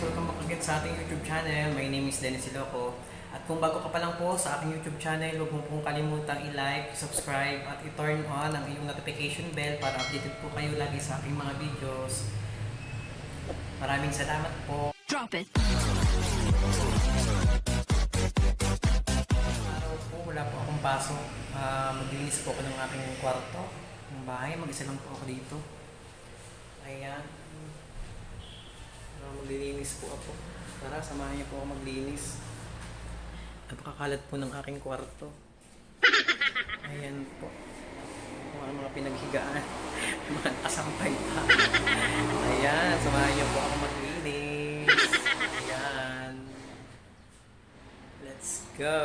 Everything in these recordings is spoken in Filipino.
welcome back again sa ating YouTube channel. My name is Dennis Siloco. At kung bago ka pa lang po sa aking YouTube channel, huwag mo pong kalimutang i-like, subscribe, at i-turn on ang iyong notification bell para updated po kayo lagi sa aking mga videos. Maraming salamat po. Drop it. Araw po, wala po akong pasok. Maglinis po ako ng aking kwarto, ng bahay. Mag-isa lang po ako dito. Ayan. Maglilinis po ako. Tara, samahan niyo po ako maglinis. Napakakalat po ng aking kwarto. Ayan po. Mga pinaghigaan. Mga nakasampay pa. Ayan, samahan niyo po ako maglinis. Ayan. Let's go!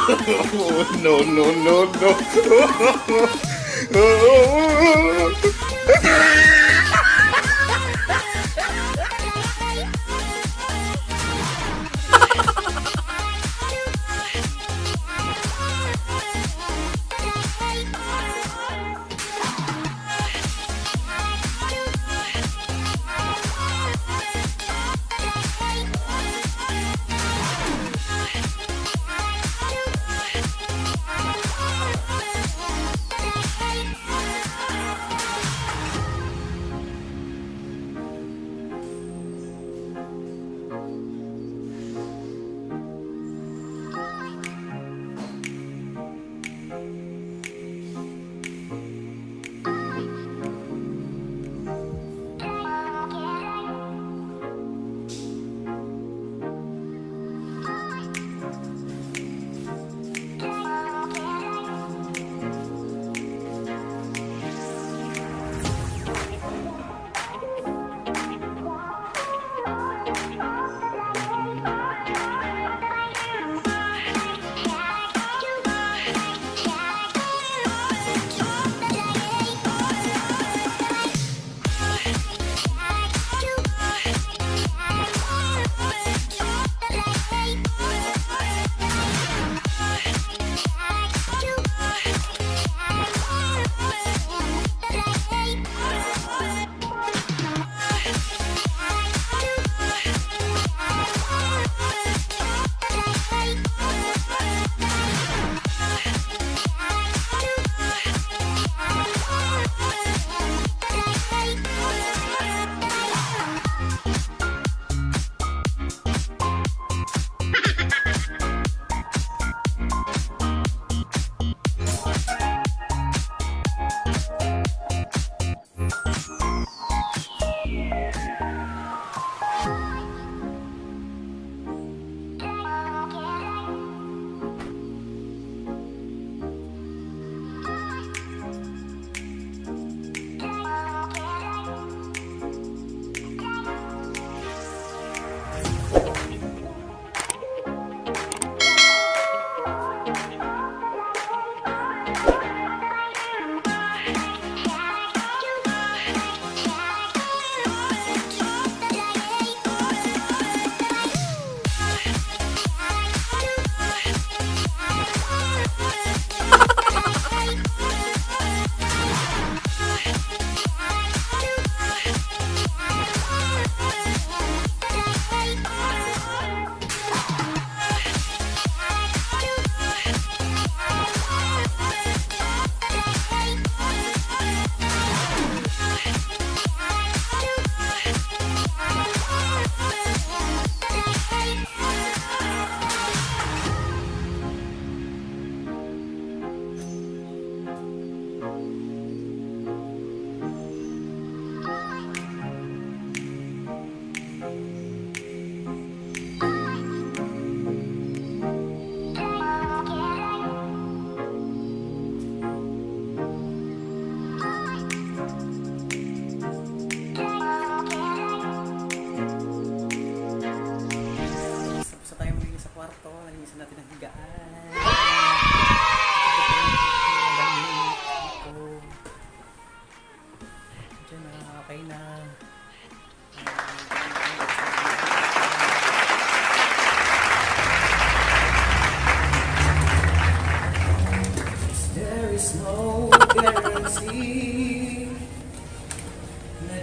No, no, no, no.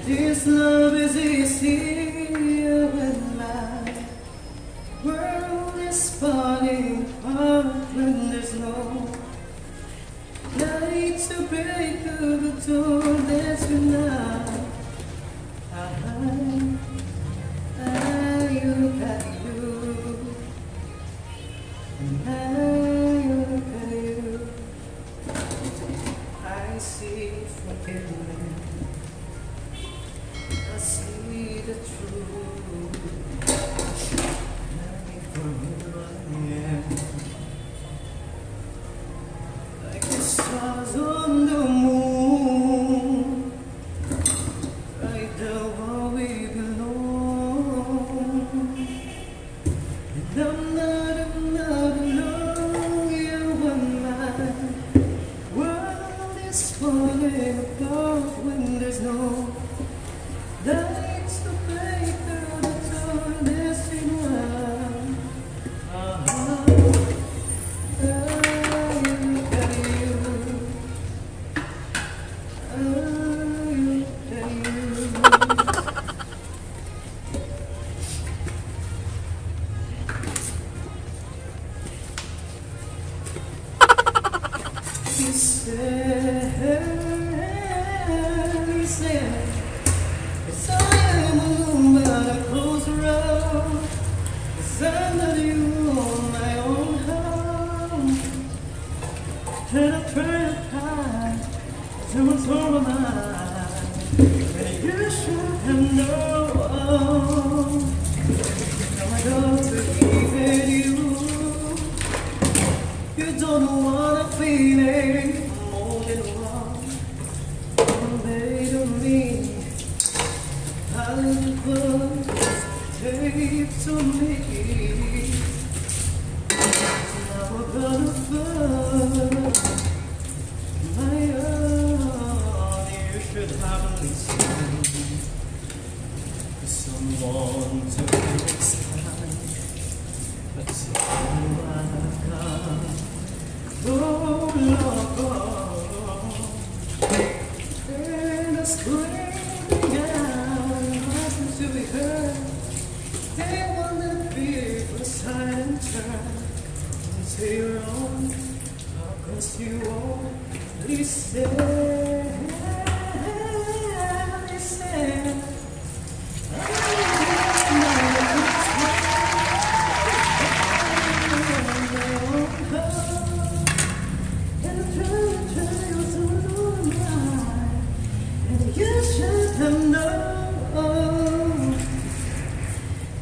This love is easier when my world is falling apart, when there's no light to break through the door. Let's unite. I look at you, and I look at you. I see forgiveness. I see the truth. Let me for who I am. Like the stars on the moon, right there where we belong. And I'm not alone. to me. Now we're gonna find my own. You should have listened to someone to understand. But so I can't. Oh, Lord, and the screaming out to be heard. They want to be for silent turn. Say you're wrong, cause you won't listen. Listen. And I'm trying to tell you to know mine. And you should have known.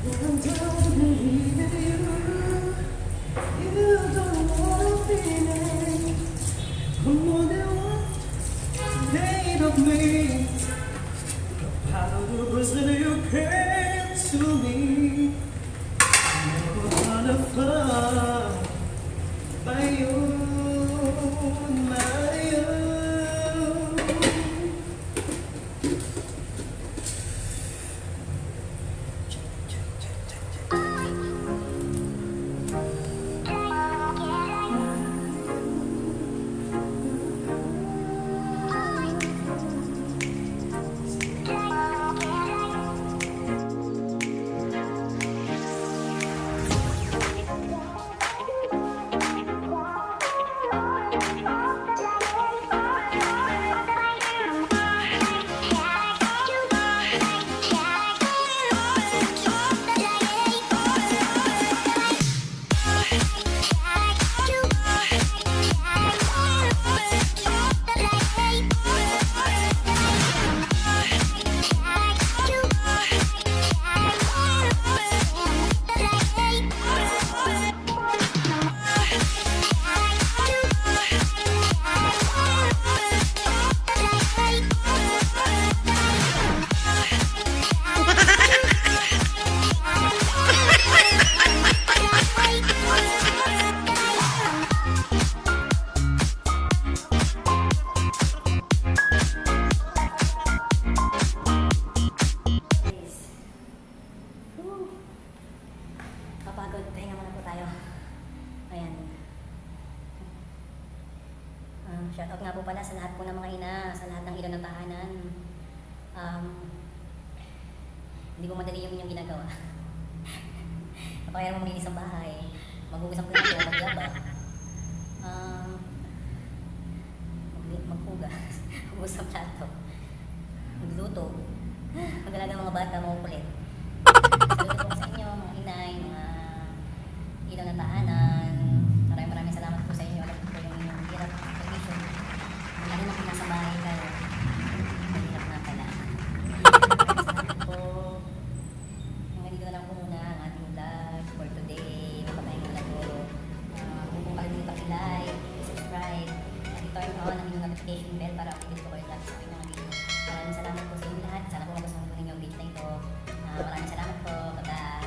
I'm done believing you. You don't wanna be named. I'm more than what made of me. How the person you came to me. Never gonna find my own, my own. Woo! Kapagod, pahinga muna po tayo. Ayan. Shoutout nga po pala sa lahat po ng mga ina, sa lahat ng ilaw ng tahanan. Hindi po madali yung inyong ginagawa. Napakaya mo maglinis ang bahay, maghugas ang plato, maglaba, maghugas, hugas ang plato, magluto, mag-alaga ng mga bata, makukulit. Saludo po sa inyo, mga inay, mga ilaw ng tahanan. Maraming salamat po sa inyo. Alam po yung inyong hirap condition. Lalo na kung nasa bahay kayo. Mahirap na pala. Maraming salamat po. Hanggang dito na lang po muna ang ating vlog for today. Mapapahinga na po. Kung po kalimutan i-like, subscribe, at i-turn on ang inyong notification bell para updated po kayo lagi sa aking mga video. Maraming salamat po sa inyo lahat. Sana po magustuhan po ninyo ang video na ito. Maraming salamat po. Bye-bye.